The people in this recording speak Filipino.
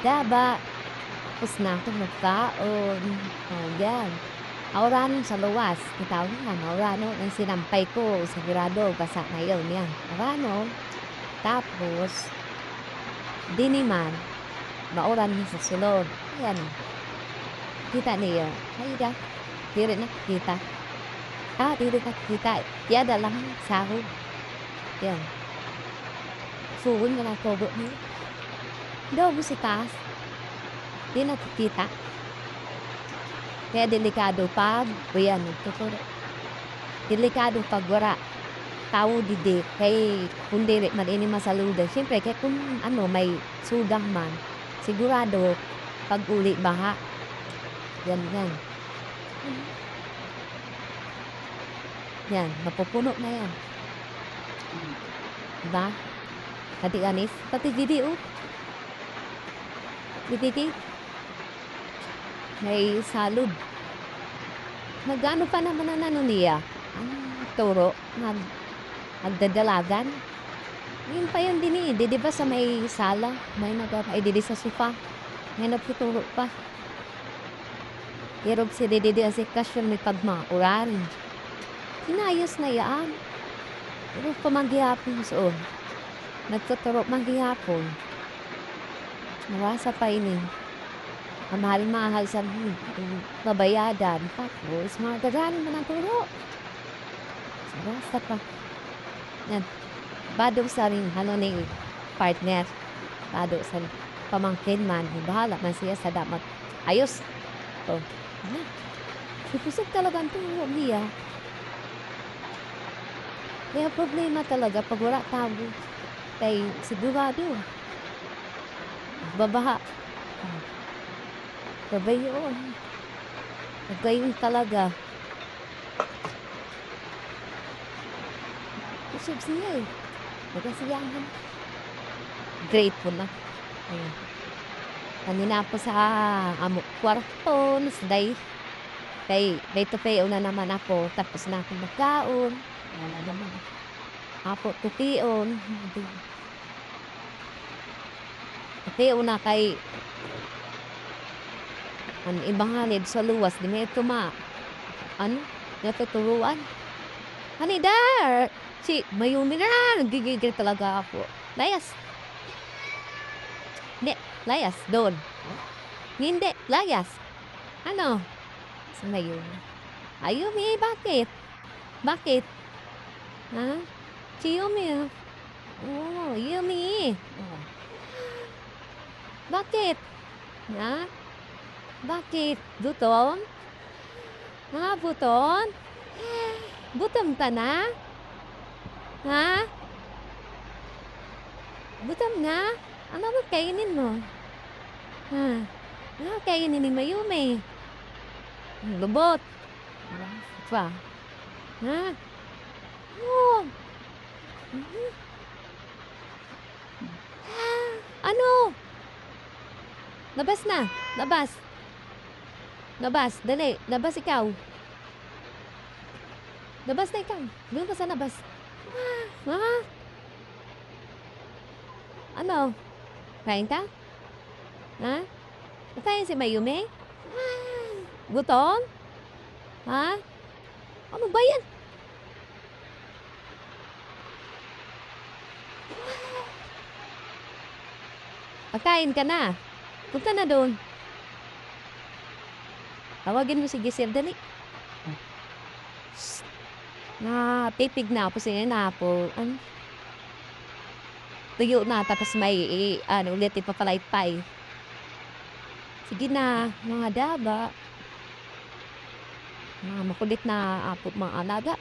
Daba, tapos na ako magkaon. Oh, yan. Auranon sa luwas, kitawag nga, auranon ang sinampay ko, sigurado, basa na yun, yan. Auranon, tapos, diniman, mauran niya sa sulod. Ayan, oh. Kita niyo, ay da, diri na kita. Diri na kita. Yada lang sahod. Yan. Sugon mo na kobo niyo. Daw mo si taas. Di nakikita. Kaya delikado pag, ayan, nagtuturo. Delikado pag wala. Tao didi, kay kung dili man ini masaludan. Siyempre, kay kung ano, may sugang man, sigurado, pag uli baha. Yan, yan. Yan, mapupuno na yan. Diba? Pati anis, pati didi, oh. Didi, may salud. Nagano pa naman na ano niya? Ang turo, nagdadalagan. Yun pa yun din eh. Di ba sa may sala, may ay didi sa sofa. May nagtuturo pa. Pero si didi ang sikasyon may pagmaurarin. Hinayos na yaan. Pero pamanggihapon so. Nagtuturo manggihapon. Nawasa pa ini. Ang mahal-mahal sa babayadan. Tapos, mga gaganin mo ng turo. Nawasa pa. Yan. Bado sa rin, ano ni partner. Bado sa pamangkin man. Bahala man siya sa damat. Ayos. Oh. Ano? Sipusog talaga ang turo niya. Kaya problema talaga pag wala tabo. Kaya sigurado. Babaha. Babayon. Nagayon talaga. Isip siya eh. Nagasiyahan. Grateful na. Ayan. Kanina po sa amok kwarto. Nasday. Day to pay na naman ako. Tapos na ako magkaon. Wala naman. Apo tukion. Tukion na kay ang ibang halid sa luwas. Di may tuma. Ano? Natuturuan. Honey there! Si Mayumi na. Nagigigil talaga ako. Layas. Hindi. Layas. Doon. Hindi. Layas. Ano? Si Mayumi. Ayumi, bakit? Bakit? Ha? Si Yumi. Oh, Yumi. Oh. Bakit? Ha? Bakit? Buton? Ha? Buton? Butom ka na? Ha? Butom na? Ano ba kainin mo? Ha? Ano kainin ni Mayumi? Lubot. Pa. Ha? Oh. Ano? Labas na. Labas. Labas. Dali. Labas ikaw. Labas na ikaw. Doon ka sa labas. Ha? Ano? Kain ka? Ha? Kain si Mayumi? Gutom? Ha? Ano ba yan? Pagkain ka na. Punta na doon. Tawagin mo si Giselle, dali. Tipig na po siya na po. Ano? Tuyo na, tapos may, ulit ipapalaypay. Sige na, mga daba. Mga makulit na apo, mga alaga.